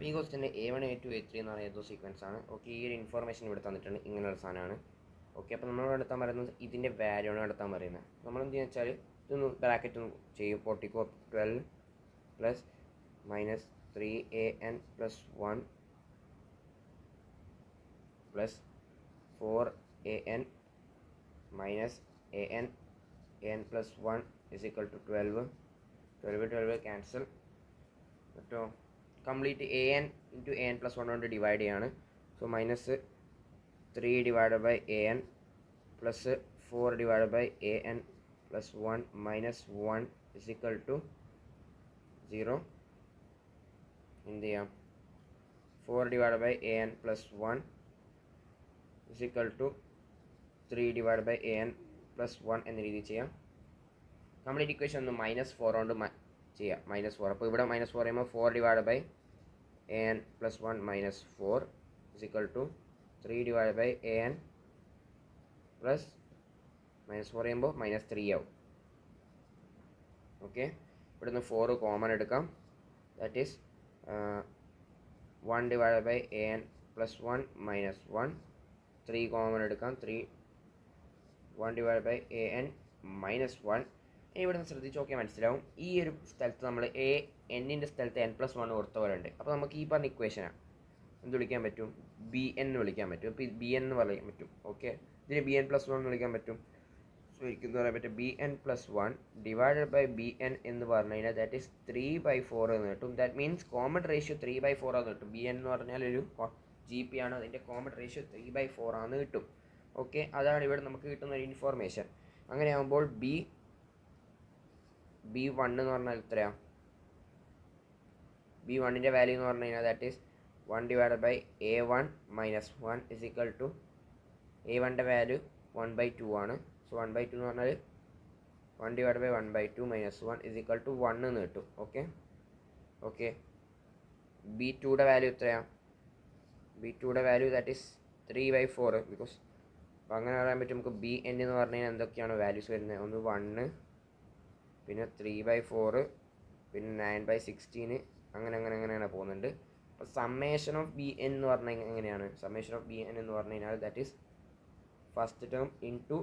ഈ ക്വസ്റ്റ്യൻ്റെ A1 A2 A3 എന്ന് പറയുന്ന ഏതോ സീക്വൻസ് ആണ്. ഓക്കെ, ഈ ഒരു ഇൻഫോർമേഷൻ ഇവിടെ തന്നിട്ടുണ്ട്, ഇങ്ങനെയുള്ള സാധനമാണ്. ഓക്കെ, അപ്പോൾ നമ്മൾ നടത്താൻ പറയുന്നത് ഇതിൻ്റെ വാല്യൂ ആണ് നടത്താൻ പറയുന്നത്. നമ്മൾ എന്ത് ചെയ്യുക വെച്ചാൽ ഇതൊന്ന് ബ്രാക്കറ്റ് ചെയ്യും. 12 plus minus 3an plus 1 plus 4an minus an plus 1 is equal to 12 cancel കേട്ടോ. Complete an into an plus 1 കൊണ്ട് ഡിവൈഡ് ചെയ്യാണ്. So minus 3 divide by an plus 4 divide by an plus 1 minus 1 is equal to 0. എന്ത് ചെയ്യാം, 4 divide by an plus 1 is equal to 3 divide by an plus 1 എന്ന രീതിയിൽ ചെയ്യാം. Complete equation ഒന്ന് -4 കൊണ്ട് ചെയ്യാം. -4. അപ്പോൾ ഇവിടെ -4 ചെയ്യുമ്പോൾ 4 divide by an plus 1 minus 4 is equal to 3 divide by an plus -4 ചെയ്യുമ്പോൾ -3 ആവും. ഓക്കെ, ഇവിടെ നിന്ന് 4 കോമൺ എടുക്കാം. That is 1 divide by an plus 1 minus 1. 3 common എടുക്കാം. 1 ഡിവൈഡ് ബൈ an മൈനസ് 1. ഇവിടെ നിന്ന് ശ്രദ്ധിച്ച് നോക്കിയാൽ മനസ്സിലാവും, ഈ ഒരു സ്ഥലത്ത് നമ്മൾ എന്നിൻ്റെ സ്ഥലത്ത് n പ്ലസ് 1 കൊടുത്ത പോലെ ഉണ്ട്. അപ്പോൾ നമുക്ക് ഈ പറഞ്ഞ ഇക്വേഷനാണ് എന്ത് വിളിക്കാൻ പറ്റും, bn എന്ന് വിളിക്കാൻ പറ്റും. അപ്പോൾ bn എന്ന് പറയാൻ പറ്റും. ഓക്കെ, ഇതിന് bn പ്ലസ് 1 എന്ന് വിളിക്കാൻ പറ്റും. സോ എനിക്ക് എന്ന് പറയാൻ പറ്റും bn plus 1 divided by bn എന്ന് പറഞ്ഞു കഴിഞ്ഞാൽ ദാറ്റ് ഈസ് 3/4 എന്ന് കിട്ടും. ദാറ്റ് മീൻസ് കോമൺ റേഷ്യോ 3/4 എന്ന് കിട്ടും. bn എന്ന് പറഞ്ഞാൽ ഒരു GP ആണ്, അതിൻ്റെ കോമൺ റേഷ്യോ 3/4 ആണെന്ന് കിട്ടും. ഓക്കെ, അതാണ് ഇവിടെ നമുക്ക് കിട്ടുന്ന ഒരു ഇൻഫോർമേഷൻ. അങ്ങനെയാകുമ്പോൾ b1 എന്ന് പറഞ്ഞാൽ എത്രയാണ്, b1ൻ്റെ വാല്യൂ എന്ന് പറഞ്ഞു കഴിഞ്ഞാൽ that is 1 divide by a1 minus 1 is equal to a1ൻ്റെ വാല്യൂ 1/2 ആണ്. സോ 1/2 എന്ന് പറഞ്ഞാൽ 1 divide by 1/2 minus 1 is equal to 1 എന്ന് കിട്ടും. ഓക്കെ, b2യുടെ വാല്യൂ എത്രയാണ്, b2യുടെ വാല്യൂ ദാറ്റ് ഈസ് 3/4. ബിക്കോസ് അപ്പോൾ അങ്ങനെ പറയാൻ പറ്റും നമുക്ക് bn എന്ന് പറഞ്ഞു കഴിഞ്ഞാൽ എന്തൊക്കെയാണ് വാല്യൂസ് വരുന്നത്, ഒന്ന് 1, പിന്നെ 3/4, പിന്നെ 9/16, അങ്ങനെയാണ് പോകുന്നുണ്ട്. അപ്പോൾ സമ്മേഷൻ ഓഫ് bn എന്ന് പറഞ്ഞാൽ എങ്ങനെയാണ്, സമ്മേഷൻ ഓഫ് bn എന്ന് പറഞ്ഞു കഴിഞ്ഞാൽ that is first term into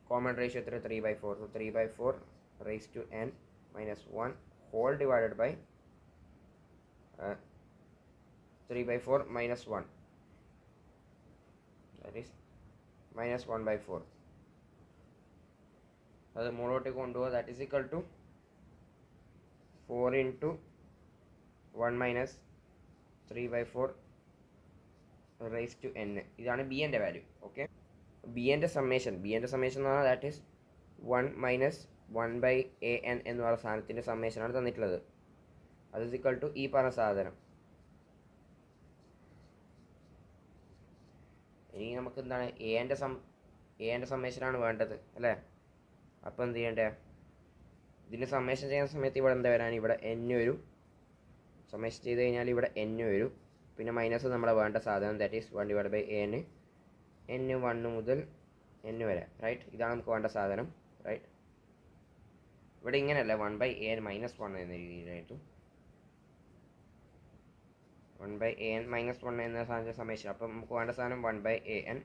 common ratio എത്ര 3/4. So 3/4 raise to n minus 1 whole divided by 3/4 minus 1 that is minus 1/4. അത് മുകളിലോട്ടേക്ക് കൊണ്ടുപോകുക. That is equal to 4 into 1 minus 3/4 raise to n. ഇതാണ് bnൻ്റെ value. Okay, bnൻ്റെ സമ്മേഷൻ എന്ന് പറഞ്ഞാൽ that is 1 minus 1/an എന്ന് പറയുന്ന സാധനത്തിൻ്റെ സമ്മേഷനാണ് തന്നിട്ടുള്ളത്. അത് ഈസ് ഈക്വൽ ടു ഈ പറഞ്ഞ സാധനം. ഇനി നമുക്ക് എന്താണ് എൻ്റെ സമ്മേഷനാണ് വേണ്ടത് അല്ലേ. അപ്പോൾ എന്ത് ചെയ്യണ്ടേ, ഇതിന് സമ്മേഷൻ ചെയ്യുന്ന സമയത്ത് ഇവിടെ എന്താ വരാൻ, ഇവിടെ n വരും. സമ്മേഷൻ ചെയ്ത് കഴിഞ്ഞാൽ ഇവിടെ n വരും. പിന്നെ മൈനസ് നമ്മുടെ വേണ്ട സാധനം that is 1 divide by n 1 മുതൽ n വരെ. റൈറ്റ്, ഇതാണ് നമുക്ക് വേണ്ട സാധനം. റൈറ്റ്, ഇവിടെ ഇങ്ങനെയല്ല 1/an മൈനസ് 1 എന്ന രീതിയിലായിട്ടു 1/an മൈനസ് 1 എന്ന സാധനത്തിൻ്റെ സമ്മേഷൻ. അപ്പം നമുക്ക് വേണ്ട സാധനം 1/an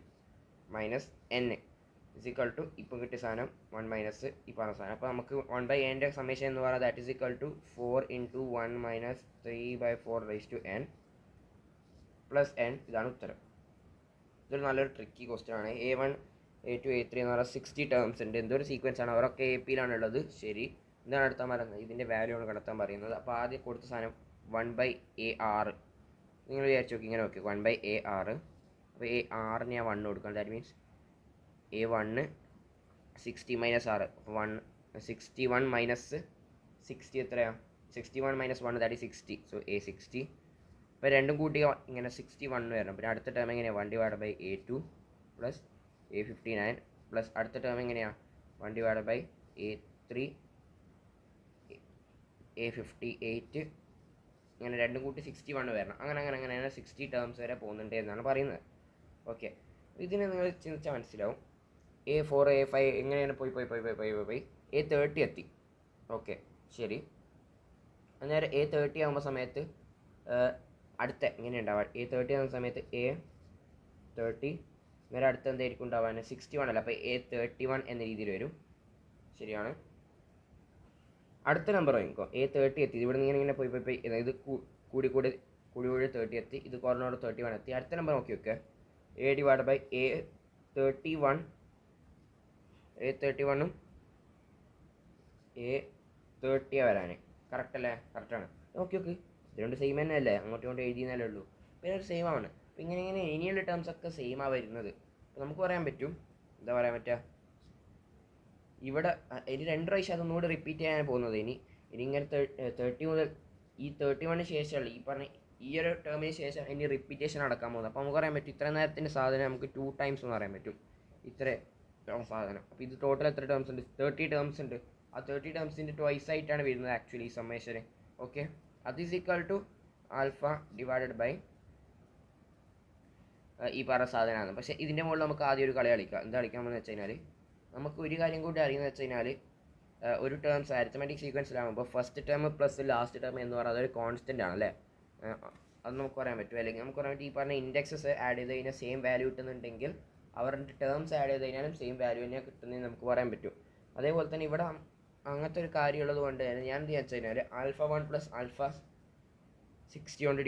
minus n is equal to ഇപ്പം കിട്ടിയ സാധനം 1 മൈനസ് ഈ പറഞ്ഞ സാധനം. അപ്പോൾ നമുക്ക് 1/anൻ്റെ സമ്മേഷൻ എന്ന് പറയുന്നത് that is equal to 4 into 1 minus 3/4 raise to n plus n. ഇതാണ് ഉത്തരം. ഇതൊരു നല്ലൊരു ട്രിക്കി ക്വസ്റ്റ്യൻ ആണ്. A1 A2 A3 എന്ന് പറഞ്ഞാൽ 60 ടേംസ് ഉണ്ട്. എന്തൊരു സീക്വൻസ് ആണ്, അവരൊക്കെ AP-ലാണുള്ളത്. ശരി, എന്താണ് കണ്ടെത്താൻ പറയുന്നത്, ഇതിൻ്റെ വാല്യൂ ആണ് കണ്ടെത്താൻ പറയുന്നത്. അപ്പോൾ ആദ്യം കൊടുത്ത സാധനം 1/AR. നിങ്ങൾ വിചാരിച്ചു നോക്കി, ഇങ്ങനെ നോക്കി 1/AR. അപ്പോൾ ARന് ഞാൻ 1 കൊടുക്കണം. That means A1 60 minus 6, 61 minus 60 എത്രയാണ്, 61 minus 1 that is 60. So A60. ഇപ്പോൾ രണ്ടും കൂട്ടി ഇങ്ങനെ 61 വരണം. പിന്നെ അടുത്ത ടേം എങ്ങനെയാണ് 1 divide by A2 plus A59 plus അടുത്ത ടേം എങ്ങനെയാണ് 1 ഡിവൈഡ് ബൈ A3 A58. ഇങ്ങനെ രണ്ടും കൂട്ടി 61 വരണം. അങ്ങനെ 60 ടേംസ് വരെ പോകുന്നുണ്ട് എന്നാണ് പറയുന്നത്. ഓക്കെ, ഇതിന് നിങ്ങൾ ചിന്തിച്ചാൽ മനസ്സിലാവും. A4 A5 എങ്ങനെയാണ് പോയി A30 എത്തി. ഓക്കെ, ശരി. അന്നേരം A30 ആകുമ്പോൾ സമയത്ത് അടുത്ത ഇങ്ങനെ ഉണ്ടാവാൻ A30 എന്ന സമയത്ത് A30 നേരെ അടുത്ത എന്തായിരിക്കും ഉണ്ടാവാൻ 61 അല്ല, അപ്പോൾ A31 എന്ന രീതിയിൽ വരും. ശരിയാണ്. അടുത്ത നമ്പർ വാങ്ങിക്കോ A30 എത്തി. ഇവിടെ നിന്ന് ഇങ്ങനെ പോയി ഇത് കൂടി 30 എത്തി. ഇത് കോർണറോട് 31 എത്തി. അടുത്ത നമ്പർ നോക്കി വെക്കുക A/A31 A31ഉം A30 വരാൻ കറക്റ്റ് അല്ലേ? കറക്റ്റാണ്. നോക്കി ഇത് രണ്ട് സെയിം തന്നെ അല്ലേ? അങ്ങോട്ടും ഇങ്ങോട്ടും എഴുതിയെന്നല്ലേ ഉള്ളൂ. പിന്നെ ഒരു സെയിം ആണ്. അപ്പോൾ ഇങ്ങനെ ഇനിയുള്ള ടേംസ് ഒക്കെ സെയിമാണ് വരുന്നത്. അപ്പോൾ നമുക്ക് പറയാൻ പറ്റും, എന്താ പറയാൻ പറ്റുക, ഇവിടെ ഇനി 2 പ്രാവശ്യം അതൊന്നുകൂടി റിപ്പീറ്റ് ചെയ്യാൻ പോകുന്നത്. ഇനി ഇങ്ങനെ 30 മുതൽ ഈ 31 ശേഷമുള്ള ഈ ഒരു ടേമിന് ശേഷം ഇനി റിപ്പീറ്റേഷൻ നടക്കാൻ പോകുന്നത്. അപ്പോൾ നമുക്ക് പറയാൻ പറ്റും ഇത്ര നേരത്തിൻ്റെ സാധനം നമുക്ക് 2 ടൈംസ് എന്ന് പറയാൻ പറ്റും. ഇത്ര സാധനം. അപ്പോൾ ഇത് ടോട്ടൽ എത്ര ടേംസ് ഉണ്ട്? 30 ടേംസ് ഉണ്ട്. ആ 30 ടേംസിൻ്റെ ട്വൈസ് ആയിട്ടാണ് വരുന്നത് ആക്ച്വലി സമ്മേഷൻ. ഓക്കെ, അത് is equal to alpha divided by ഈ പറഞ്ഞ സാധനമാണ്. പക്ഷേ ഇതിൻ്റെ മുകളിൽ നമുക്ക് ആദ്യം ഒരു കളി കളിക്കാം. എന്താ കളിക്കാമെന്ന് വെച്ച് കഴിഞ്ഞാൽ, നമുക്ക് ഒരു കാര്യം കൂടി അറിയുന്നത് വെച്ച് കഴിഞ്ഞാൽ, ഒരു ടേംസ് അരിത്തമെറ്റിക് സീക്വൻസിലാകുമ്പോൾ first term plus last term എന്ന് പറയുന്നത് ഒരു കോൺസ്റ്റൻ്റ് ആണ് അല്ലേ? അത് നമുക്ക് പറയാൻ പറ്റും. അല്ലെങ്കിൽ നമുക്ക് പറയാൻ പറ്റും ഈ പറഞ്ഞ ഇൻഡെക്സസ് ആഡ് ചെയ്ത് കഴിഞ്ഞാൽ സെയിം വാല്യൂ കിട്ടുന്നുണ്ടെങ്കിൽ അവരുടെ ടേംസ് ആഡ് ചെയ്ത് കഴിഞ്ഞാലും സെയിം വാല്യൂ തന്നെ കിട്ടുന്നതെന്ന് നമുക്ക് പറയാൻ പറ്റും. അതേപോലെ തന്നെ ഇവിടെ അങ്ങനത്തെ ഒരു കാര്യമുള്ളത് കൊണ്ട് തന്നെ ഞാൻ എന്ത് ചെയ്യാന്ന് വെച്ച് കഴിഞ്ഞാൽ ആൽഫ 1 പ്ലസ് ആൽഫ 60 കൊണ്ട്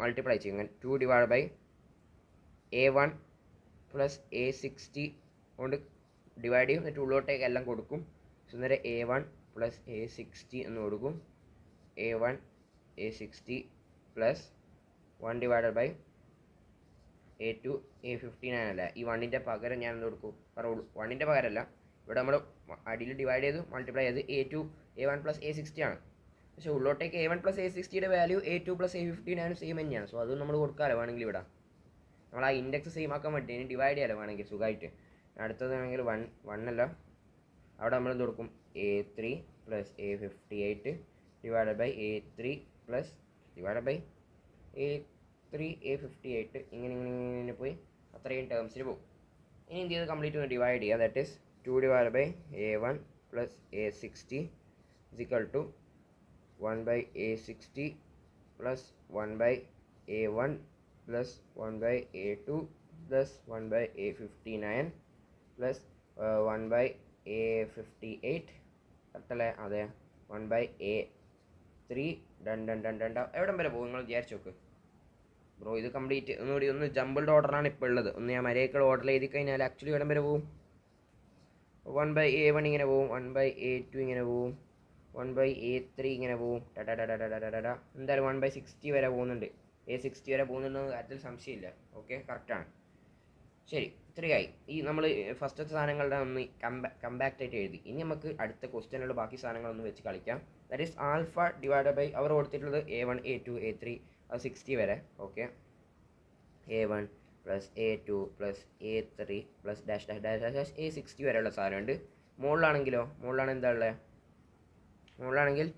മൾട്ടിപ്ലൈ ചെയ്യും. അങ്ങനെ 2 divide by A1 plus A60 കൊണ്ട് ഡിവൈഡ് ചെയ്യും. എന്നിട്ട് ഉള്ളോട്ടേക്ക് എല്ലാം കൊടുക്കും. സോ നേരെ A1 പ്ലസ് A60 എന്ന് കൊടുക്കും. A1 A60 plus 1 divided by A2 A59 അല്ല. ഈ 1ൻ്റെ പകരം ഞാൻ എന്ത് കൊടുക്കും? കാരണം 1ൻ്റെ പകരമല്ല, ഇവിടെ നമ്മൾ അടിയിൽ ഡിവൈഡ് ചെയ്ത് മൾട്ടിപ്ലൈ ചെയ്ത് A1 പ്ലസ് A60 ആണ്. പക്ഷേ ഉള്ളോട്ടേക്ക് A1 പ്ലസ് A60യുടെ value A2 plus A59 same തന്നെയാണ്. സോ അത് നമ്മൾ കൊടുക്കാമല്ലോ വേണമെങ്കിൽ. ഇവിടെ നമ്മൾ ആ ഇൻഡെക്സ് സെയിം ആക്കാൻ വേണ്ടി ഇനി ഡിവൈഡ് ചെയ്യാമല്ലോ വേണമെങ്കിൽ സുഖമായിട്ട്. അടുത്തതാണെങ്കിൽ 1 അല്ല, അവിടെ നമ്മൾ എന്ത് കൊടുക്കും? A3 plus A58 divide by A3 plus divide by A3 A58 ഇങ്ങനെ പോയി അത്രയും ടേംസിന് പോകും. ഇനി എന്ത് ചെയ്ത് കംപ്ലീറ്റ് ഒന്ന് ഡിവൈഡ് ചെയ്യുക. That is 2 divide by A1 plus A60 is equal to 1 by A60 plus 1 by A1 plus 1 by A2 plus 1 by A59 plus 1 by A58 കറക്റ്റല്ലേ? അതെ, 1 by A3 എവിടം വരെ പോകും നിങ്ങൾ വിചാരിച്ചു നോക്ക് ബ്രോ. ഇത് കംപ്ലീറ്റ് ഒന്ന് ജമ്പിൾഡ് ഓർഡറാണ് ഇപ്പോൾ ഉള്ളത്. ഒന്ന് ഞാൻ മര്യാദക്കുള്ള ഓർഡറിൽ എഴുതി കഴിഞ്ഞാൽ ആക്ച്വലി എവിടം വരെ പോകും? 1 by A1 ഇങ്ങനെ പോവും, 1 by A2 ഇങ്ങനെ പോവും, 1 by A3 ഇങ്ങനെ പോവും. എന്തായാലും 1 by 60 വരെ പോകുന്നുണ്ട്. A60 വരെ പോകുന്നുണ്ടെന്ന് കാര്യത്തിൽ സംശയമില്ല. ഓക്കെ, കറക്റ്റാണ്. ശരി, ഇത്രയായി. ഈ നമ്മൾ ഫസ്റ്റത്തെ സാധനങ്ങളുടെ ഒന്ന് കമ്പാക്റ്റ് ആയിട്ട് എഴുതി. ഇനി നമുക്ക് അടുത്ത ക്വസ്റ്റ്യനുള്ള ബാക്കി സാധനങ്ങളൊന്ന് വെച്ച് കളിക്കാം. That is alpha divide by അവർ കൊടുത്തിട്ടുള്ളത് A1 A2 A3 അത് 60 വരെ. Okay, A1 plus A2 plus A3 plus dash dash dash dash A60 വരെയുള്ള സാധനമുണ്ട്. മുകളിലാണ് എന്താ ഉള്ളത്? മുകളിലാണെങ്കിൽ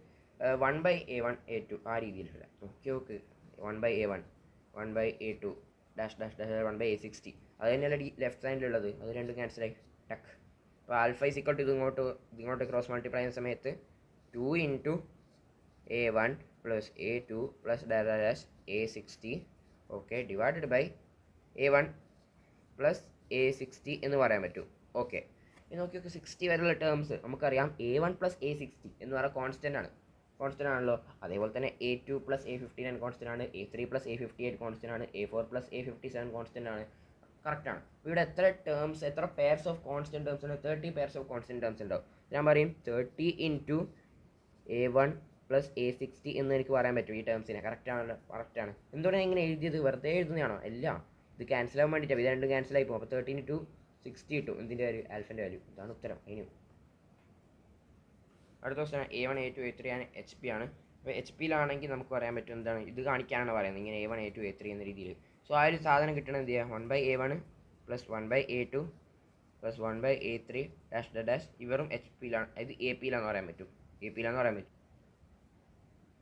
1 by A1 A2 ആ രീതിയിലുള്ള. Okay 1 by A1 1 by A2 dash dash dash 1 by A60 അത് തന്നെയല്ല ലെഫ്റ്റ് സൈഡിലുള്ളത്. അത് രണ്ടും ക്യാൻസലായി ടക്ക്. അപ്പോൾ ആൽഫ ഇസിക്വൽ ടു ഇങ്ങോട്ട് ക്രോസ് മൾട്ടിപ്ലൈ ചെയ്യുന്ന സമയത്ത് 2 into A1 plus A2 plus dash dash A60 okay divided by A1 plus A60 എന്ന് പറയാൻ പറ്റും. ഓക്കെ, ഇനി നോക്കിയൊക്കെ 60 വരെയുള്ള ടേംസ് നമുക്കറിയാം. A1 പ്ലസ് A60 എന്ന് പറയുന്നത് കോൺസ്റ്റൻ്റ് ആണല്ലോ. അതേപോലെ തന്നെ A2 പ്ലസ് A59 കോൺസ്റ്റൻ്റ് ആണ്, A3 പ്ലസ് A58 കോൺസ്റ്റൻ്റ് ആണ്, A4 പ്ലസ് A57 കോൺസ്റ്റൻ്റ് ആണ്. കറക്റ്റാണ്. ഇവിടെ എത്ര പെയർസ് ഓഫ് കോൺസ്റ്റൻ്റ് ടേംസ് ഉണ്ട്? 30 പെയർസ് ഓഫ് കോൺസ്റ്റൻ്റ് ടേംസ് ഉണ്ടാവും. ഞാൻ പറയും 30 ഇൻറ്റു A1 പ്ലസ് A60 എന്ന് എനിക്ക് പറയാൻ പറ്റും ഈ ടേംസിനെ. കറക്റ്റാണല്ലോ? കറക്റ്റാണ്. എന്തുകൊണ്ടാണ് ഇങ്ങനെ എഴുതിയത്? വെറുതെ എഴുതുന്നതാണോ? അല്ല, ഇത് ക്യാൻസൽ ആകാൻ വേണ്ടിയിട്ടാണ്. ഇത് രണ്ടും ക്യാൻസലായി പോകും. അപ്പോൾ 13 ഇൻറ്റു 60 കിട്ടും. എന്തിൻ്റെ വാല്യൂ? ആൽഫൻ്റെ വാല്യൂ. ഇതാണ് ഉത്തരം. ഇനിയും അടുത്ത ക്വസ്റ്റ്യൻ A1 A2 A3 ആണ്, HP ആണ്. അപ്പോൾ HP-യിലാണെങ്കിൽ നമുക്ക് പറയാൻ പറ്റും എന്താണ് ഇത് കാണിക്കാനാണ് പറയുന്നത് ഇങ്ങനെ A1 A2 A3 എന്ന രീതിയിൽ. സോ ആ ഒരു സാധനം കിട്ടണം എന്ത് ചെയ്യുക? 1 by A1 plus 1 by A2 plus 1 by A3 dash dash ഇവരും HP-യിലാണ്. ഇത് AP-യിലാന്ന് പറയാൻ പറ്റും.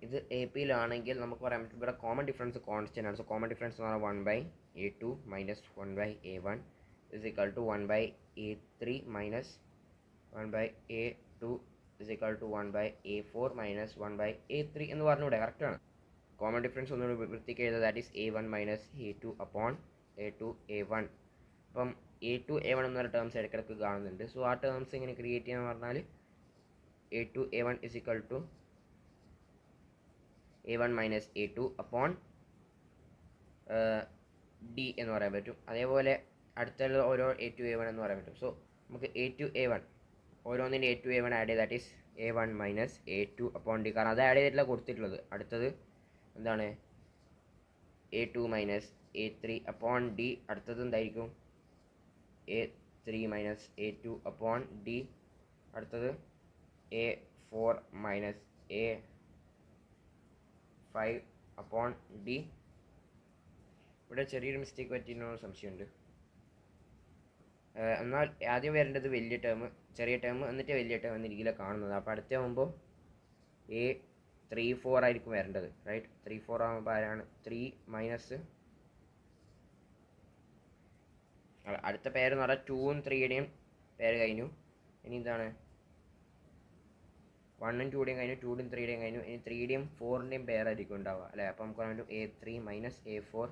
ഇത് AP-യിലാണെങ്കിൽ നമുക്ക് പറയാൻ പറ്റും ഇവിടെ കോമൺ ഡിഫറൻസ് കോൺസ്റ്റൻ്റ് ആണ്. സോ കോമൺ ഡിഫറൻസ് എന്ന് പറഞ്ഞാൽ 1 by A2 minus 1 by A1 is equal to 1 by A3 minus 1 by A2 is equal to 1 by A4 minus 1 by A3 എന്ന് പറഞ്ഞൂടെ? കറക്റ്റാണ്. കോമൺ ഡിഫറൻസ് ഒന്നുകൂടി വൃത്തിക്ക് എഴുതുക, that is A1 minus A2 upon A2 A1. അപ്പം A2 A1 എന്നൊരു terms ഇടയ്ക്കിടയ്ക്ക് കാണുന്നുണ്ട്. സോ ആ ടേംസ് ഇങ്ങനെ ക്രിയേറ്റ് ചെയ്യാന്ന് പറഞ്ഞാൽ A2 A1 is equal to A1 minus A2 upon D എന്ന് പറയാൻ പറ്റും. അതേപോലെ അടുത്തുള്ള ഓരോ A2 A1 എന്ന് പറയാൻ പറ്റും. സോ നമുക്ക് A2 A1 ഓരോന്നിൻ്റെ A2 A1 ആഡ് ചെയ്ത്, that is A1 minus A2 upon D. കാരണം അത് ആഡ് ചെയ്തിട്ടില്ല കൊടുത്തിട്ടുള്ളത്. അടുത്തത് എന്താണ് A2 minus A3 upon D. അടുത്തത് എന്തായിരിക്കും A3 minus A2 upon D. അടുത്തത് A4 minus A5 upon D. ഇവിടെ ചെറിയൊരു മിസ്റ്റേക്ക് പറ്റിയെന്നോ സംശയമുണ്ട്. എന്നാൽ ആദ്യം വരേണ്ടത് വലിയ ടേം, ചെറിയ ടേം, എന്നിട്ട് വലിയ ടേം എന്ന രീതിയിലാണ് കാണുന്നത്. അപ്പോൾ അടുത്താകുമ്പോൾ A34 ആയിരിക്കും വരേണ്ടത്, റൈറ്റ്? 34 ആകുമ്പോൾ ആരാണ് 3 മൈനസ് അടുത്ത പേരെന്ന് പറഞ്ഞാൽ 2ഉം 3യുടെയും പേര് കഴിഞ്ഞു. ഇനി എന്താണ് 1ഉം 2യുടെയും കഴിഞ്ഞു, 2ഉം 3യുടെയും കഴിഞ്ഞു. ഇനി 3യുടെയും 4ൻ്റെയും പേരായിരിക്കും ഉണ്ടാവുക, അല്ലേ? അപ്പോൾ നമുക്ക് പറയാൻ പറ്റും A3 minus A4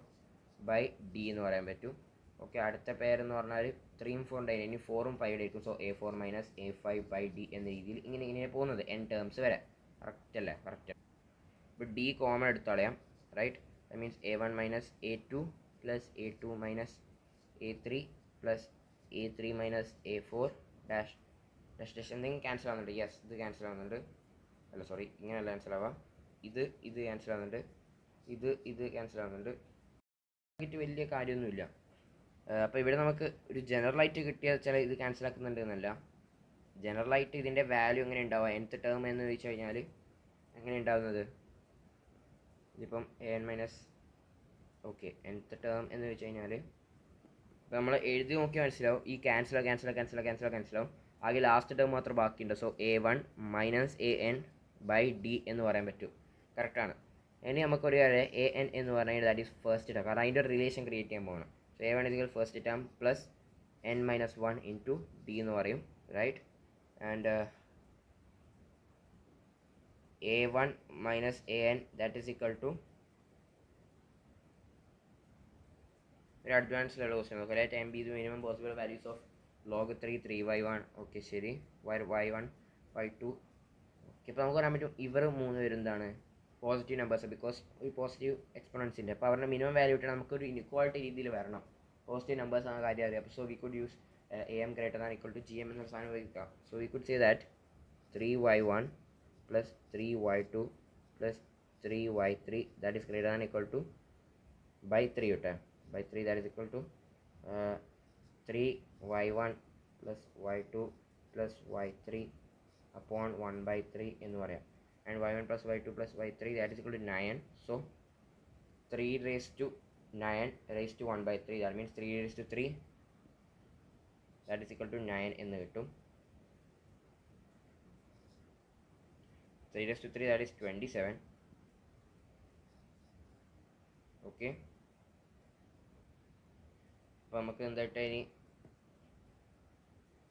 by D എന്ന് പറയാൻ പറ്റും. ഓക്കെ, അടുത്ത പേരെന്ന് പറഞ്ഞാൽ 3ഉം 4ഉം കഴിഞ്ഞു, ഇനി 4ഉം 5 ആയിരിക്കും. So A4 minus A5 by D എന്ന രീതിയിൽ ഇങ്ങനെ പോകുന്നത് n ടേംസ് വരെ. കറക്റ്റ് അല്ലേ? കറക്റ്റ്. ഇപ്പോൾ D കോമൺ എടുത്ത് കളയാം, right? That means A1 minus A2 plus A2 minus A3 plus A3 minus A4 dash dash dash എന്തെങ്കിലും ക്യാൻസൽ ആവുന്നുണ്ട്. യെസ്, ഇത് ക്യാൻസൽ ആവുന്നുണ്ട്. അല്ല സോറി, ഇങ്ങനെയല്ല ക്യാൻസൽ ആവാം. ഇത് ക്യാൻസൽ ആവുന്നുണ്ട്, ഇത് ക്യാൻസൽ ആവുന്നുണ്ട്. വലിയ കാര്യമൊന്നുമില്ല. അപ്പോൾ ഇവിടെ നമുക്ക് ഒരു ജനറലായിട്ട് കിട്ടിയാൽ വെച്ചാൽ ഇത് ക്യാൻസൽ ആക്കുന്നുണ്ട് എന്നല്ല, ജനറലായിട്ട് ഇതിൻ്റെ വാല്യൂ എങ്ങനെ ഉണ്ടാവുക nth ടേം എന്ന് ചോദിച്ചു കഴിഞ്ഞാൽ എങ്ങനെ ഉണ്ടാകുന്നത്? ഇതിപ്പം an minus okay nth term എന്ന് ചോദിച്ചു കഴിഞ്ഞാൽ ഇപ്പോൾ നമ്മൾ എഴുതി നോക്കിയാൽ മനസ്സിലാവും ഈ ക്യാൻസലാവും. ആകെ ലാസ്റ്റ് ടേം മാത്രം ബാക്കിയുണ്ട്. So A1 minus AN by D എന്ന് പറയാൻ പറ്റും. കറക്റ്റാണ്. ഇനി നമുക്കൊരു കാര്യം AN എന്ന് പറഞ്ഞാൽ ദാറ്റ് ഈസ് ഫസ്റ്റ് ടേം, കാരണം അതിൻ്റെ റിലേഷൻ ക്രിയേറ്റ് ചെയ്യാൻ പോകണം. So A1 is first term plus n minus 1 into D എന്ന് പറയും, right? And A1 minus AN that is equal to ഒരു അഡ്വാൻസ്ഡുള്ള ക്വസ്റ്റ്യൻ നോക്കാം. Let m be the minimum possible values of log 3 3y1. Okay ശരി, y1 y2. Okay, ഇപ്പോൾ നമുക്ക് പറയാൻ പറ്റും ഇവർ 3 പേരും എന്താണ് പോസിറ്റീവ് നമ്പേഴ്സ്, ബിക്കോസ് ഒരു പോസിറ്റീവ് എക്സ്പോണൻസിൻ്റെ. അപ്പോൾ അവരുടെ മിനിമം വാല്യൂ ഇട്ടാൽ നമുക്കൊരു ഇൻഇക്വാളിറ്റി രീതിയിൽ വരണം. പോസിറ്റീവ് നമ്പേഴ്സ് ആണ് കാര്യം അറിയാം. അപ്പോൾ so we could use am greater than equal to gm എന്നൊരു സാധനം ഉപയോഗിക്കാം. So we could say that 3y1 plus 3y2 plus 3y3 that is greater than equal to by 3 കിട്ടെ by 3 that is equal to 3y1 plus y2 plus y3 upon 1 by 3 എന്ന് പറയാം. And y1 plus y2 plus y3 that is equal to 9. So 3 raised to 9 raised to 1 by 3, that means 3 raised to 3 that is equal to 9 എന്ന് കിട്ടും. 3 raised to 3 that is 27. Okay, അപ്പോൾ നമുക്ക് എന്തായിട്ട് ഇനി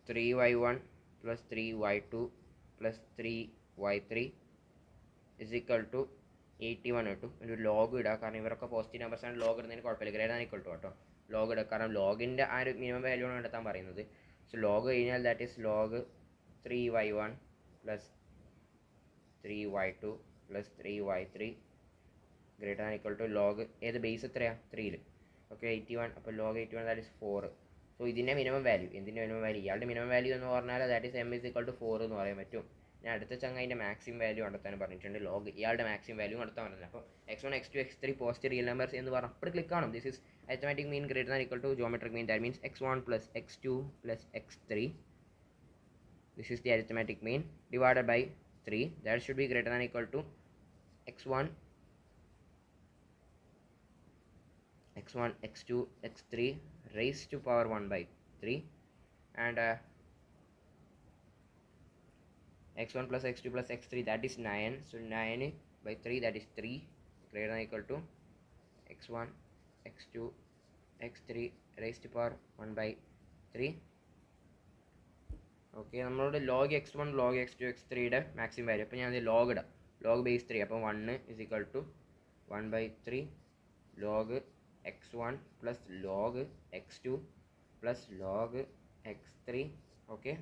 3y1 plus 3y2 plus 3y3 is equal to 81 കിട്ടും. ഒരു log ഇടുക, കാരണം ഇവരൊക്കെ പോസിറ്റീവ് നമ്പേഴ്സാണ്. ലോഗ് ഇടുന്നതിന് കുഴപ്പമില്ല, ഗ്രേറ്റർ ദാൻ ഈക്വൽ ടു കേട്ടോ. ലോഗ് ഇടുക, കാരണം ലോഗിൻ്റെ ആ ഒരു മിനിമം വാല്യൂ ആണ് കണ്ടെത്താൻ പറയുന്നത്. സോ ലോഗ് കഴിഞ്ഞാൽ that is log 3y1 plus 3y2 plus 3y3 greater than equal to log ഏത് ബേസ് എത്രയാണ് 3ൽ. ഓക്കെ 81. അപ്പോൾ ലോഗ് 81 ദാറ്റ് ഈസ് 4. സോ ഇതിൻ്റെ മിനിമം വാല്യൂ, എന്തിൻ്റെ മിനിമം വാല്യൂ? ഇയാളുടെ മിനിമം വാല്യൂ എന്ന് പറഞ്ഞാൽ that is m is equal to 4 എന്ന് പറയാൻ പറ്റും. ഞാൻ അടുത്ത ചങ്ങാതിൻ്റെ മാക്സിമം വാല്യൂ കണ്ടെത്താൻ പറഞ്ഞിട്ടുണ്ട്. ലോഗ് ഇയാളുടെ മാക്സിമം വാല്യൂ കണ്ടെത്താൻ പറഞ്ഞില്ല. അപ്പോൾ x1 x2 x3 positive real numbers എന്ന് പറഞ്ഞാൽ അപ്പോൾ ക്ലിക്ക് ആണ്. This is arithmetic mean greater than equal to geometric mean, that means x1 plus x2 plus x3. This is the arithmetic mean divided by 3. That should be greater than equal to x1 x2 x3 raised to power 1 by 3 and x1 plus x2 plus x3 that is 9. So 9 by 3 that is 3 greater than equal to x1 x2 x3 raised to power 1 by 3. Okay, നമ്മളോട് log x1 log x2 x3യുടെ maximum value. അപ്പോൾ ഞാൻ log ഇടാം, log base 3. അപ്പോൾ 1 is equal to 1/3 log x1 plus log x2 plus log x3. Okay,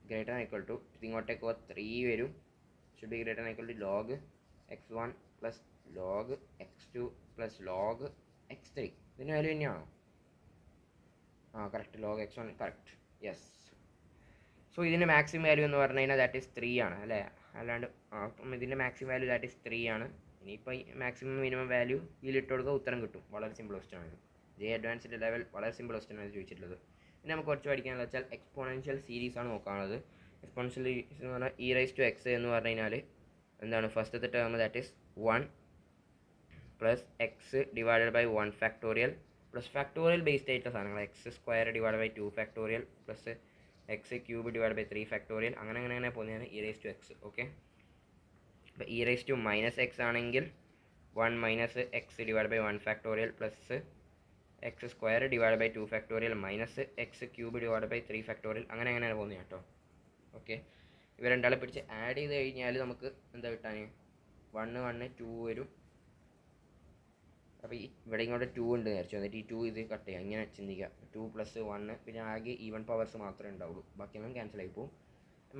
greater than equal to ഇങ്ങോട്ടേക്ക് 3 വരും, should be greater than equal to log x1 plus log x2 plus log x3. ഇതിൻ്റെ value തന്നെയാണോ? Correct, log x1 correct, yes. So ഇതിൻ്റെ maximum value എന്ന് പറഞ്ഞു കഴിഞ്ഞാൽ that is 3 ആണ് അല്ലേ? അല്ലാണ്ട് അപ്പം ഇതിൻ്റെ മാക്സിമം വാല്യൂ ദാറ്റ് ഈസ് 3 ആണ്. ഇനിയിപ്പോൾ ഈ മാക്സിമം മിനിമം വാല്യൂ ഇതിലിട്ട് കൊടുക്കുക, ഉത്തരം കിട്ടും. വളരെ സിമ്പിൾ ക്വസ്റ്റൻ ആണ്. ജെ അഡ്വാൻസ്ഡ് ലെവൽ വളരെ സിമ്പിൾ ക്വസ്റ്റൻ ആണ് ചോദിച്ചിട്ടുള്ളത്. പിന്നെ നമുക്ക് കുറച്ച് പഠിക്കാനുള്ള വെച്ചാൽ എക്സ്പോണൻഷ്യൽ സീരീസ് ആണ് നോക്കാനുള്ളത്. എക്സ്പോണൻഷ്യൽ സീരീസ് എന്ന് പറഞ്ഞാൽ e⁻x എന്ന് പറഞ്ഞു കഴിഞ്ഞാൽ എന്താണ്? ഫസ്റ്റത്തെ term that is 1 plus x divided by 1 factorial plus factorial based ആയിട്ടുള്ള സാധനങ്ങൾ x² divide by 2 factorial plus x³ divide by 3 factorial അങ്ങനെ പോകുന്നതാണ് e⁻x. ഓക്കെ, അപ്പോൾ e⁻−x ആണെങ്കിൽ 1 minus x divide by 1 factorial plus x² divide by 2 factorial minus x³ divide by 3 factorial അങ്ങനെയാണ് പോകുന്നത് കേട്ടോ. Okay, ഇവ രണ്ടാളെ പിടിച്ച് ആഡ് ചെയ്ത് കഴിഞ്ഞാൽ നമുക്ക് എന്താ കിട്ടാൻ? 1 1 2 വരും. അപ്പോൾ ഇവിടെ ഇങ്ങോട്ട് 2 ഉണ്ട് വിചാരിച്ചു, എന്നിട്ട് ഈ 2 ഇത് കട്ട് ചെയ്യാം, ഇങ്ങനെ ചിന്തിക്കുക. 2 + 1, പിന്നെ ആകെ ഈവൻ പവേഴ്സ് മാത്രമേ ഉണ്ടാവുള്ളൂ, ബാക്കിയെല്ലാം ക്യാൻസൽ ആയി പോകും.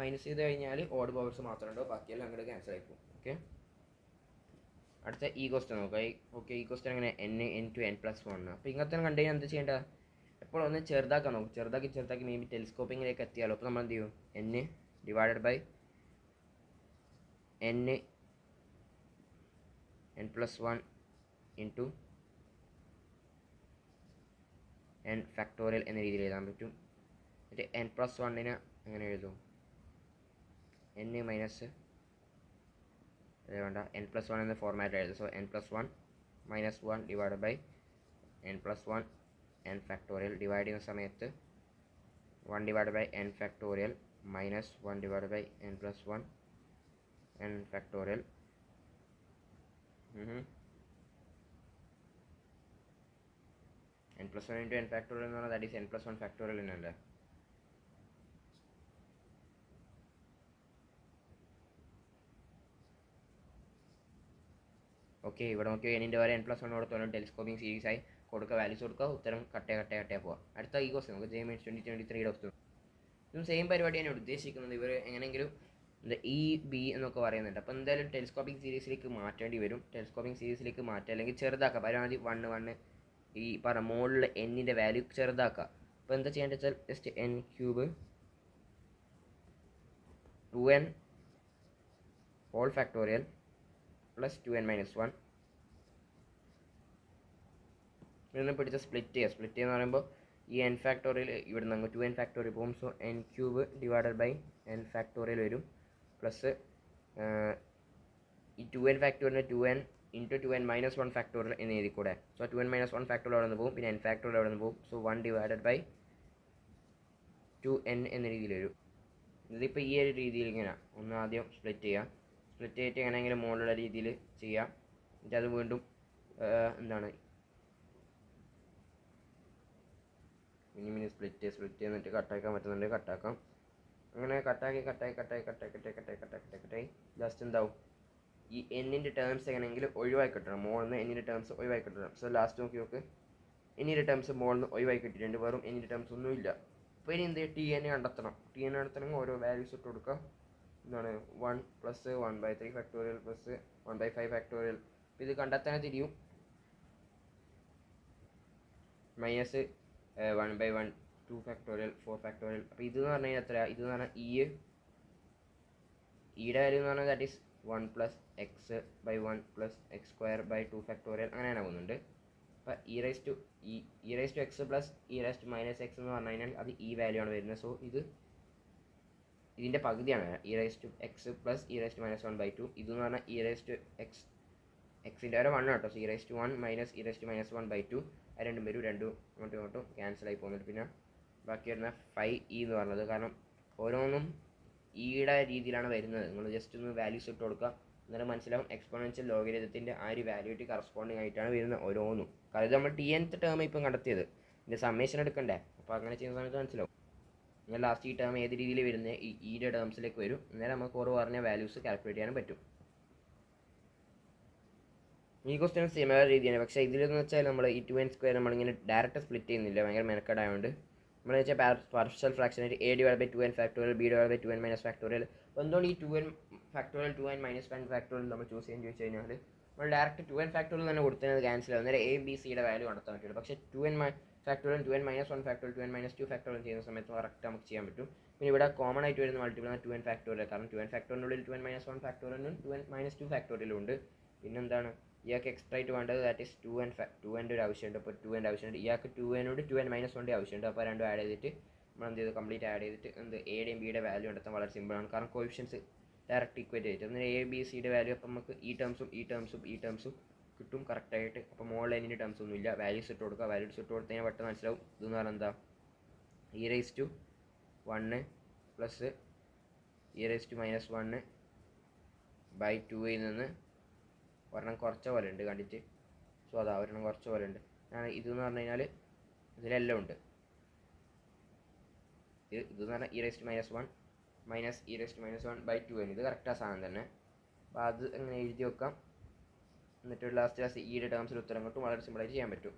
മൈനസ് ചെയ്ത് കഴിഞ്ഞാൽ ഓഡ് പവേഴ്സ് മാത്രമേ ഉണ്ടാവും, ബാക്കിയെല്ലാം അങ്ങോട്ട് ക്യാൻസൽ ആയി പോകും. ഓക്കെ, അടുത്ത ഈ ക്വസ്റ്റൻ നോക്കാം. ഓക്കെ, ഈ ക്വസ്റ്റൻ എങ്ങനെ n/n+1. അപ്പോൾ ഇങ്ങനത്തെ കണ്ടു കഴിഞ്ഞാൽ എന്ത് ചെയ്യേണ്ടത്? എപ്പോഴും ഒന്ന് ചെറുതാക്കാൻ നോക്കും, ചെറുതാക്കി മേ ബി ടെലിസ്കോപ്പിങ്ങിലേക്ക് എത്തിയാലോ. അപ്പോൾ നമ്മൾ എന്ത് ചെയ്യും? n divided by n+1 into n factorial എന്ന രീതിയിൽ എഴുതാൻ പറ്റും. എന്നിട്ട് n+1 അങ്ങനെ എഴുതും, n മൈനസ് വേണ്ട n+1 എന്ന ഫോർമാറ്റ് എഴുതും. So n+1 - 1 divide by n+1 n factorial. Divide ചെയ്യുന്ന സമയത്ത് 1 divide by n factorial minus 1 divide by n+1 n factorial. n+1 into n factorial എന്ന് പറഞ്ഞാൽ ദാറ്റ് ഈസ് n+1 ഫാക്ടോറിയൽ എന്നല്ലേ? ഓക്കെ, ഇവിടെ നോക്കിയോ, എന്നിൻ്റെ വരെ n+1 കൊടുത്തോളം ടെലിസ്കോപ്പിംഗ് സീരീസ് ആയി കൊടുക്കുക, വാല്യൂസ് കൊടുക്കുക, ഉത്തരം കട്ടേ പോവാം. അടുത്ത ഈ ക്വസ്റ്റ്യൻ നമുക്ക് JMH 2023 ക്വസ്റ്റ്യൻ. ഇതും സെയിം പരിപാടിയാണ് ഉദ്ദേശിക്കുന്നത്. ഇവർ എങ്ങനെയെങ്കിലും B എന്നൊക്കെ പറയുന്നുണ്ട്. അപ്പോൾ എന്തായാലും ടെലിസ്കോപ്പിംഗ് സീരീസിലേക്ക് മാറ്റേണ്ടി വരും. ടെലിസ്കോപ്പിംഗ് സീരീസിലേക്ക് മാറ്റുക, അല്ലെങ്കിൽ ചെറുതാക്കുക. പരമാവധി 1 ഈ മുകളിൽ എന്നിൻ്റെ വാല്യൂ ചെറുതാക്കുക. അപ്പോൾ എന്താ ചെയ്യേണ്ടത് വെച്ചാൽ just n³ 2n whole factorial plus 2n-1 ഇതൊന്ന് പിടിച്ച് സ്പ്ലിറ്റ് ചെയ്യുക എന്ന് പറയുമ്പോൾ ഈ n ഫാക്ടോറിയൽ ഇവിടെ നിന്ന് 2n ഫാക്ടോറിയൽ പോകും. So n³ divided by n factorial വരും, പ്ലസ് ഈ 2n factorial 2n into 2n-1 factorial എന്ന് എഴുതി കൂടെ. സോ 2n-1 ഫാക്ടോറിയൽ അവിടെ നിന്ന് പോകും, പിന്നെ n ഫാക്ടോറിയൽ അവിടെ നിന്ന് പോകും. സോ 1 ഡിവൈഡഡ് ബൈ 2n എന്ന രീതിയിൽ വരും. ഇതിപ്പോൾ ഈ ഒരു രീതിയിൽ ഇങ്ങനെ ഒന്ന് ആദ്യം സ്പ്ലിറ്റ് ചെയ്തിട്ട് എങ്ങനെയെങ്കിലും മുകളിലുള്ള രീതിയിൽ ചെയ്യാം. എന്നിട്ട് അത് വീണ്ടും എന്താണ് മിനി സ്പ്ലിറ്റ് എന്നിട്ട് കട്ടാക്കാൻ പറ്റുന്നുണ്ട്, കട്ടാക്കാം. അങ്ങനെ കട്ടാക്കി ജസ്റ്റ് എന്താവും, ഈ എന്നിൻ്റെ ടേംസ് എങ്ങനെയെങ്കിലും ഒഴിവാക്കി കിട്ടണം, മുകളിൽ നിന്ന് എന്നിൻ്റെ ടേംസ് ഒഴിവാക്കി കിട്ടണം. സോ ലാസ്റ്റ് നോക്ക്, എന്നിൻ്റെ ടേംസ് മുകളിൽ നിന്ന് ഒഴിവാക്കി കിട്ടിയിട്ടുണ്ട്, വെറും എന്നിൻ്റെ ടേംസ് ഒന്നുമില്ല. അപ്പോൾ ഇനി എന്ത് TN കണ്ടെത്തണമെങ്കിൽ ഓരോ വാല്യൂസ് ഇട്ട് കൊടുക്കുക. എന്താണ് 1 + 1/3 ഫാക്ടോറിയൽ പ്ലസ് 1/5 ഫാക്ടോറിയൽ. ഇത് കണ്ടെത്താൻ തിരിയും. Minus 1/1 2 factorial 4 factorial. അപ്പോൾ ഇതെന്ന് പറഞ്ഞു കഴിഞ്ഞാൽ എത്ര? ഇതെന്ന് പറഞ്ഞാൽ ഈയുടെ വാല്യൂ എന്ന് പറഞ്ഞാൽ that is 1 + x/1 + x²/2 factorial അങ്ങനെയാണ് പോകുന്നുണ്ട്. അപ്പോൾ e⁻x + e⁻−x എന്ന് പറഞ്ഞു കഴിഞ്ഞാൽ അത് ഈ വാല്യൂ ആണ് വരുന്നത്. സോ ഇതിൻ്റെ പകുതിയാണ് e⁻x + e⁻−1/2. ഇതെന്ന് പറഞ്ഞാൽ e⁻x എക്സിൻ്റെ വരെ 1 കേട്ടോ. സോ e⁻1 - e⁻−1/2 അത് രണ്ടും വരും, രണ്ടും ഇങ്ങോട്ടും ക്യാൻസൽ ആയി പോകുന്നുണ്ട്. പിന്നെ ബാക്കി വരുന്ന 5e എന്ന് പറഞ്ഞത്, കാരണം ഓരോന്നും ഈയുടെ രീതിയിലാണ് വരുന്നത്. നിങ്ങൾ ജസ്റ്റ് ഒന്ന് വാല്യൂസ് ഇട്ട് കൊടുക്കുക, എന്നാലും മനസ്സിലാവും എക്സ്പോണൻഷ്യൽ ലോഗരിതത്തിൻ്റെ ആ ഒരു വാല്യൂറ്റി കറസ്പോണ്ടിങ് ആയിട്ടാണ് വരുന്നത് ഓരോന്നും. കാരണം നമ്മൾ TNth ടേം ഇപ്പം കണ്ടെത്തിയത്, ഇതിൻ്റെ സമ്മേഷൻ എടുക്കണ്ടേ. അപ്പോൾ അങ്ങനെ ചെയ്യുന്ന സമയത്ത് മനസ്സിലാവും. എന്നാൽ ലാസ്റ്റ് ഈ ടേം ഏത് രീതിയിൽ വരുന്നത് ഈയുടെ ടേംസിലേക്ക് വരും. അന്നേരം നമുക്ക് ഓരോ പറഞ്ഞ വാല്യൂസ് കാൽക്കുലേറ്റ് ചെയ്യാനും പറ്റും. ഈ ക്വസ്റ്റ്യൻ സിമിലർ രീതിയാണ്, പക്ഷേ ഇതിലെന്ന് വെച്ചാൽ നമ്മൾ ഈ 2n² നമ്മളിങ്ങനെ ഡയറക്റ്റ് സ്പ്ലിറ്റ് ചെയ്യുന്നില്ല, ഭയങ്കര മെനക്കെടായതുകൊണ്ട് നമ്മളെന്ന് വെച്ചാൽ പാർഷ്യൽ ഫ്രാക്ഷനായിട്ട് a/2n b/2n - ഫാക്ടോറിയൽ. അപ്പോൾ എന്തുകൊണ്ട് ഈ 2n ഫാക്ടോറിയൽ 2n - 1 ഫാക്ടോറിയൽ നമ്മൾ ചൂസ് ചെയ്യാൻ ചോദിച്ചു കഴിഞ്ഞാൽ നമ്മൾ ഡയറക്റ്റ് 2n ഫാക്ടോറിയൽ തന്നെ കൊടുത്തത് ക്യാൻസൽ ആവും, നേരെ a b c യുടെ വാല്യൂ കണ്ടെത്താൻ പറ്റുള്ളൂ. പക്ഷേ 2n factorial 2n - 1 factorial 2n - 2 factorial ചെയ്യുന്ന സമയത്ത് കറക്റ്റ് നമുക്ക് ചെയ്യാൻ പറ്റും. പിന്നെ ഇവിടെ കോമൺ ആയിട്ട് വരുന്ന മൾട്ടിപ്പിൾ ആണ് 2n ഫാക്ടോറിയൽ, കാരണം 2n ഫാക്ടോറിനുള്ളിൽ 2n - 1 ഫാക്ടോറിയലും 2n - 2 ഫാക്ടോറിയലും ഉണ്ട്. പിന്നെന്താണ് ഇയാൾക്ക് എക്സ്ട്രാ ആയിട്ട് വേണ്ടത്, ദാറ്റ് ഈസ് 2n ഒരു ആവശ്യമുണ്ട്. അപ്പോൾ 2n ആവശ്യമുണ്ട്, ഇയാൾക്ക് 2n 2n - 1 ആവശ്യമുണ്ട്. അപ്പോൾ രണ്ടും ആഡ് ചെയ്തിട്ട് നമ്മൾ എന്ത് ചെയ്തു, കംപ്ലീറ്റ് ആഡ് ചെയ്തിട്ട് എയുടെയും ബിയുടെ വാല്യൂ കണ്ടെത്താൻ വളരെ സിമ്പിളാണ്, കാരണം കോഎഫിഷ്യൻസ് ഡയറക്റ്റ് ഈക്വേറ്റ് ചെയ്തിട്ട് അന്നേരം a b c യുടെ വാല്യൂ അപ്പോൾ നമുക്ക് ഈ ടേംസും കിട്ടും കറക്റ്റായിട്ട്. അപ്പോൾ മോളിൽ അതിൻ്റെ ടേംസ് ഒന്നും ഇല്ല, വാല്യൂസ് ഇട്ട് കൊടുക്കുക. വാല്യൂസ് ഇട്ട് കൊടുത്തതിന് പെട്ടെന്ന് മനസ്സിലാവും. ഇതെന്ന് പറഞ്ഞാൽ എന്താ, e⁻1 പ്ലസ് e⁻−1 ബൈ 2ൽ നിന്ന് ഒരെണ്ണം കുറച്ച പോലെ ഉണ്ട് കണ്ടിട്ട്. സോ അതാ ഒരെണ്ണം കുറച്ച പോലെ ഉണ്ട്. ഇതെന്ന് പറഞ്ഞു കഴിഞ്ഞാൽ ഇതിലെല്ലാം ഉണ്ട്. ഇതെന്ന് പറഞ്ഞാൽ e⁻−1 minus e⁻−1 by 2n. ഇത് കറക്റ്റാ സാധനം തന്നെ. അപ്പോൾ അത് അങ്ങനെ എഴുതി വെക്കാം. എന്നിട്ട് ലാസ്റ്റ് ഈയുടെ ടേംസിൽ ഉത്തരം കിട്ടും, വളരെ സിമ്പിളായിട്ട് ചെയ്യാൻ പറ്റും.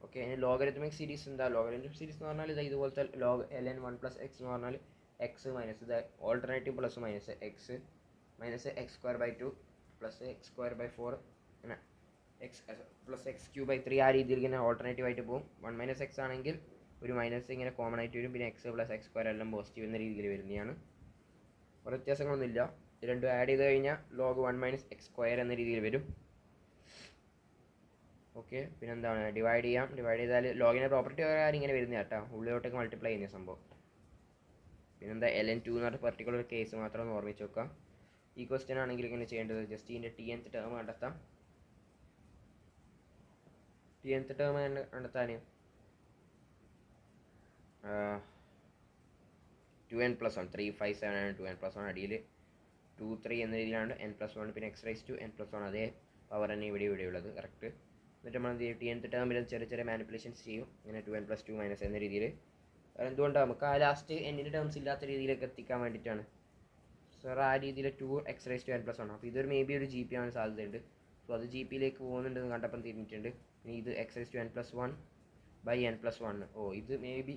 ഓക്കെ, ഇനി ലോഗരിതമിക് സീരീസ് എന്താ? ലോഗരിതമിക് സീരീസ് എന്ന് പറഞ്ഞാൽ ഇതുപോലത്തെ log ln 1 + x എന്ന് പറഞ്ഞാൽ എക്സ് മൈനസ് ഇത് alternative plus minus X minus x²/2 plus x²/4 അങ്ങനെ എക്സ് പ്ലസ് x³ 3 ആ രീതിയിൽ ഇങ്ങനെ ഓൾട്ടർനേറ്റീവ് ആയിട്ട് പോകും. 1 - x ആണെങ്കിൽ ഒരു മൈനസ് ഇങ്ങനെ കോമൺ ആയിട്ട് വരും, പിന്നെ x + x² എല്ലാം പോസിറ്റീവ് എന്ന രീതിയിൽ വരുന്നതാണ്. കുറേ വ്യത്യാസങ്ങളൊന്നുമില്ല. ഇത് രണ്ടും ആഡ് ചെയ്ത് കഴിഞ്ഞാൽ log 1 - x² എന്ന രീതിയിൽ വരും. ഓക്കെ, പിന്നെ എന്താണ്, ഡിവൈഡ് ചെയ്യാം. ഡിവൈഡ് ചെയ്താൽ ലോഗിൻ്റെ പ്രോപ്പർട്ടി പ്രകാരം ഇങ്ങനെ വരുന്ന കേട്ടോ, ഉള്ളിലോട്ടേക്ക് മൾട്ടിപ്ലൈ ചെയ്യുന്ന സംഭവം. പിന്നെന്താ ln 2 എന്ന് പറഞ്ഞ പെർട്ടിക്കുലർ കേസ് മാത്രം ഒന്ന് ഓർമ്മിച്ച് വെക്കാം. ഈ ക്വസ്റ്റ്യൻ ആണെങ്കിൽ ഇങ്ങനെ ചെയ്യേണ്ടത്, ജസ്റ്റ് ഇതിൻ്റെ tnth ടേം കണ്ടെത്താം. tnth ടേം കണ്ടെത്താൻ 2n + 1 3 5 7 ആണ്. 2n + 1 അടിയിൽ 2 3 എന്ന രീതിയിലാണ് n+1 പിന്നെ x⁻n+1 അതേ പവർ തന്നെ ഇവിടെയുള്ളത് കറക്റ്റ്. എന്നിട്ട് നമ്മൾ എന്ത് ചെയ്യും, tnth ടേമിൽ ചെറിയ ചെറിയ മാനിപ്പുലേഷൻസ് ചെയ്യും, ഇങ്ങനെ 2n + 2 - എന്ന രീതിയിൽ. എന്തുകൊണ്ടാണ് നമുക്ക് ആ ലാസ്റ്റ് എന്നിൻ്റെ ടേംസ് ഇല്ലാത്ത രീതിയിലേക്ക് എത്തിക്കാൻ വേണ്ടിയിട്ടാണ്. സർ ആ രീതിയിൽ 2x⁻n+1. അപ്പോൾ ഇതൊരു മേ ബി ഒരു GP ആവാൻ സാധ്യതയുണ്ട്. സോ അത് GPയിലേക്ക് പോകുന്നുണ്ടെന്ന് കണ്ടപ്പം തിരിഞ്ഞിട്ടുണ്ട്. ഇനി ഇത് x⁻n+1 ബൈ n+1. ഇത് മേ ബി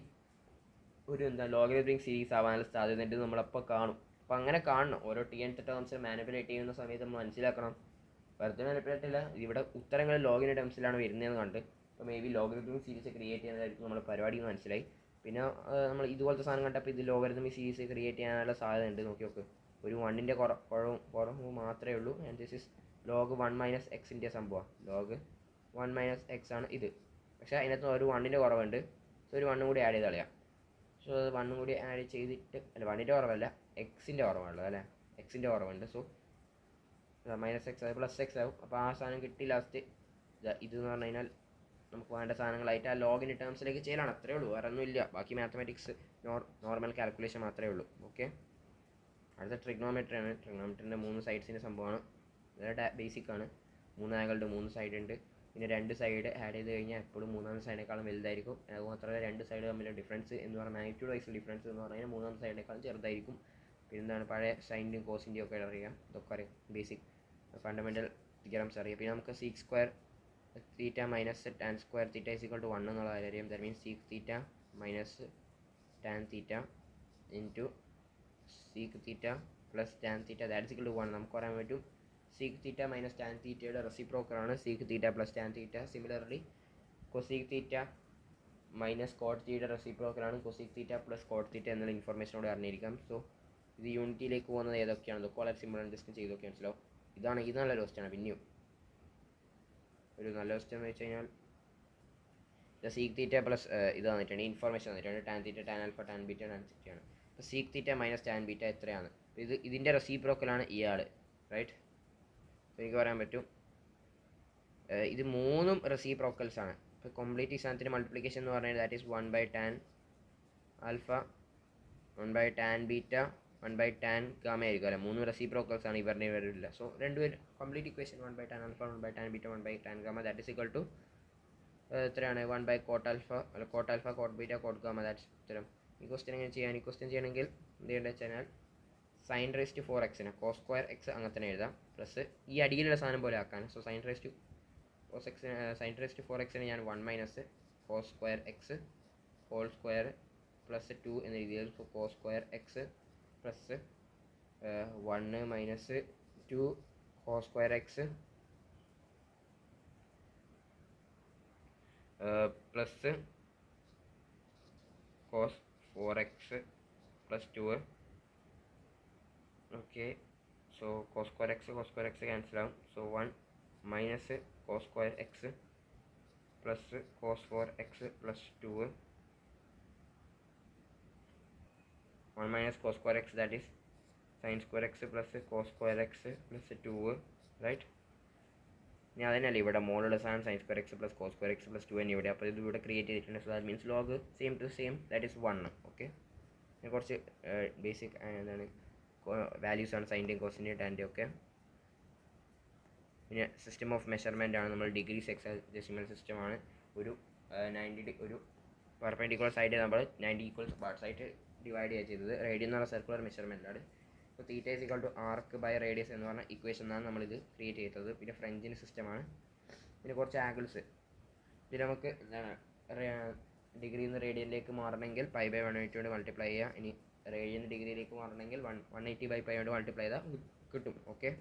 ഒരു ലോഗരിതമിക് സീരീസ് ആവാനുള്ള സാധ്യതയുണ്ട്, നമ്മളപ്പോൾ കാണും. അപ്പോൾ അങ്ങനെ കാണണം, ഓരോ tnth ടേംസ് മാനിപ്പുലേറ്റ് ചെയ്യുന്ന സമയത്ത് നമ്മൾ മനസ്സിലാക്കണം. വെറുതെ മാനിപ്പുലേറ്റ് ഇല്ല, ഇവിടെ ഉത്തരങ്ങൾ ലോഗിൻ്റെ ടേംസിലാണ് വരുന്നതെന്ന് കണ്ട്. അപ്പോൾ may be logarithmic series create ചെയ്യുന്നതായിരിക്കും നമ്മുടെ പരിപാടി എന്ന് മനസ്സിലായി. പിന്നെ നമ്മൾ ഇതുപോലത്തെ സാധനം കണ്ടപ്പോൾ ഇത് ലോഗരിതമിക് സീരീസ് ക്രിയേറ്റ് ചെയ്യാനുള്ള സാധ്യത ഉണ്ട്. നോക്കി നോക്ക്, ഒരു 1ൻ്റെ കുറവ് മാത്രമേ ഉള്ളൂ. And this is log 1 - x സംഭവമാണ്. log 1 - x ആണ് ഇത്. പക്ഷേ അതിനകത്ത് ഒരു 1ൻ്റെ കുറവുണ്ട്. സോ ഒരു 1 കൂടി ആഡ് ചെയ്ത് കളയാം. സോ അത് 1 കൂടി ആഡ് ചെയ്തിട്ട്, അല്ല 1ൻ്റെ കുറവല്ല, എക്സിൻ്റെ കുറവുള്ളത് അല്ലേ, എക്സിൻ്റെ കുറവുണ്ട്. സോ -x അത് +x ആവും. അപ്പോൾ ആ സാധനം കിട്ടി ലാസ്റ്റ്. ഇതെന്ന് പറഞ്ഞു കഴിഞ്ഞാൽ നമുക്ക് വേണ്ട സാധനങ്ങളായിട്ട് ആ ലോഗിൻ്റെ ടേംസിലേക്ക് ചെയ്യലാണ്. അത്രയേ ഉള്ളൂ, വേറെ ഒന്നുമില്ല. ബാക്കി മാത്തമാറ്റിക്സ് നോർമൽ കാൽക്കുലേഷൻ മാത്രമേ ഉള്ളൂ. ഓക്കെ, അടുത്ത ട്രിഗ്നോമെട്രി ആണ്. ട്രിഗ്നോമെട്രിൻ്റെ 3 സൈഡ്സിൻ്റെ സംഭവമാണ്. വളരെ ബേസിക് ആണ്. 3 ആംഗിളുടെ 3 സൈഡ് ഉണ്ട്. പിന്നെ 2 സൈഡ് ആഡ് ചെയ്ത് കഴിഞ്ഞാൽ എപ്പോഴും 3ാമത്തെ സൈഡിനേക്കാളും വലുതായിരിക്കും. അതുമാത്രമല്ല 2 സൈഡ് തമ്മിലുള്ള ഡിഫറൻസ് എന്ന് പറഞ്ഞാൽ മാഗ്നിറ്റ്യൂഡ് വൈസ് ഡിഫറൻസ് എന്ന് പറഞ്ഞാൽ 3ാമത്തെ സൈഡിനേക്കാളും ചെറുതായിരിക്കും. പിന്നെ എന്താണ്, പഴയ സൈൻ്റെയും കോസിൻ്റെയും ഒക്കെ അറിയാം, ഇതൊക്കെ അറിയാം, ബേസിക് ഫണ്ടമെൻ്റൽ തിയറംസ് അറിയാം. പിന്നെ നമുക്ക് sec² θ മൈനസ് tan² θ = 1 എന്നുള്ള കാര്യം അറിയാം. That means sec θ minus tan θ into sec θ plus tan θ that = 1 നമുക്ക് പറയാൻ പറ്റും. sec θ മൈനസ് tan θയുടെ റെസിപ്രോക്കലാണ് sec θ plus tan θ. Similarly cosec θ minus cot θയുടെ റെസിപ്രോക്കലാണ് cosec θ പ്ലസ് cot θ എന്നുള്ള ഇൻഫർമേഷനോട് അറിഞ്ഞിരിക്കാം. സോ ഇത് യൂണിറ്റിയിലേക്ക് പോകുന്നത് ഏതൊക്കെയാണ്, ഇതൊക്കെ വളരെ സിമ്പിളാണ്, ജസ്റ്റ് ചെയ്ത് നോക്കി മനസ്സിലാവും. ഇത് നല്ലൊരു ക്വസ്റ്റ്യാണ്. പിന്നെയും ഒരു നല്ല ക്വസ്റ്റ്യൻ എന്ന് വെച്ച് കഴിഞ്ഞാൽ sec θ പ്ലസ് ഇത് തന്നിട്ടുണ്ട്, ഇൻഫർമേഷൻ തന്നിട്ടുണ്ട്, tan θ tan α tan β tan θ ആണ്. അപ്പോൾ sec θ മൈനസ് tan β എത്രയാണ്? ഇതിൻ്റെ റെസിപ്രോക്കലാണ് ഇയാൾ, റൈറ്റ്. അപ്പോൾ എനിക്ക് പറയാൻ പറ്റും ഇത് 3ഉം റെസിപ്രോക്കൽസ് ആണ്. ഇപ്പോൾ കംപ്ലീറ്റ് ഈ സാധനത്തിൻ്റെ മൾട്ടിപ്ലിക്കേഷൻ എന്ന് പറഞ്ഞാൽ that is 1/tan α 1/tan β 1/tan gamma ആയിരിക്കും അല്ലേ. 3 റെസിപ്രോക്കൽസ് ആണ്, ഇവരുടെ ഇവരില്ല. സോ രണ്ടുപേരും complete equation 1/tan α 1/tan β 1/tan gamma that is = എത്രയാണ് 1/cot α അല്ല cot α cot β cot gamma that's ഉത്തരം. ഈ ക്വസ്റ്റ്യൻ എങ്ങനെ ചെയ്യാൻ, ഈ ക്വസ്റ്റ്യൻ ചെയ്യണമെങ്കിൽ എന്ത് ചെയ്യേണ്ടത് വെച്ചാൽ sin⁻⁴x cos² x അങ്ങനെ തന്നെ എഴുതാം, പ്ലസ് ഈ അടിയിലുള്ള സാധനം പോലെ ആക്കാൻ. So sin⁻⁴ cos x sine റേസ്റ്റ് 4x ഞാൻ 1 minus cos square x whole square plus 2 എന്ന രീതിയിൽ cos square x plus 1 minus 2 cos square x plus cos 4x plus 2. Okay, so cos square x cancel ആവും. So 1 minus cos square x plus cos 4x plus 2. 1 minus cos square x that is sine square x plus cos square x plus 2, right. ഇനി അതന്നെയല്ലേ ഇവിടെ മോളുള്ള സാധനം sign square x plus cos square x plus 2 തന്നെ ഇവിടെ. അപ്പോൾ ഇത് ഇവിടെ ക്രിയേറ്റ് ചെയ്തിട്ടുണ്ട്. So that means log same to same that is 1. Okay, കുറച്ച് ബേസിക് എന്താണ് വാല്യൂസ് ആണ് സൈൻ്റെയും കോസിൻ്റെയും ടാൻ്റെയും ഒക്കെ. പിന്നെ സിസ്റ്റം ഓഫ് മെഷർമെൻ്റ് ആണ് നമ്മൾ ഡിഗ്രീസ് ഹെക്സാഡെസിമൽ സിസ്റ്റമാണ്. ഒരു 90 ഒരു പെർപെൻഡിക്കുലർ സൈഡ് നമ്മൾ 90 ഈക്വൽ പാർട്സ് ആയിട്ട് ഡിവൈഡ് ചെയ്യുക ചെയ്തത്. റേഡിയൻ എന്ന് പറഞ്ഞ സർക്കുലർ മെഷർമെൻറ്റാണ്. ഇപ്പോൾ theta is equal to arc by radius എന്ന് പറഞ്ഞ ഇക്വേഷനാണ് നമ്മളിത് ക്രിയേറ്റ് ചെയ്തത്. പിന്നെ ഫ്രഞ്ചിന് സിസ്റ്റമാണ്. പിന്നെ കുറച്ച് ആംഗിൾസ് പിന്നെ നമുക്ക് എന്താണ് ഡിഗ്രിയിൽ നിന്ന് റേഡിയനിലേക്ക് മാറണമെങ്കിൽ പൈ ബൈ 180 കൊണ്ട് മൾട്ടിപ്ലൈ ചെയ്യുക. ഇനി റേഡിയൻ ഡിഗ്രിയിലേക്ക് മാറണമെങ്കിൽ 180 ബൈ പൈ കൊണ്ട് മൾട്ടിപ്ലൈ ചെയ്താൽ കിട്ടും. ഓക്കെ.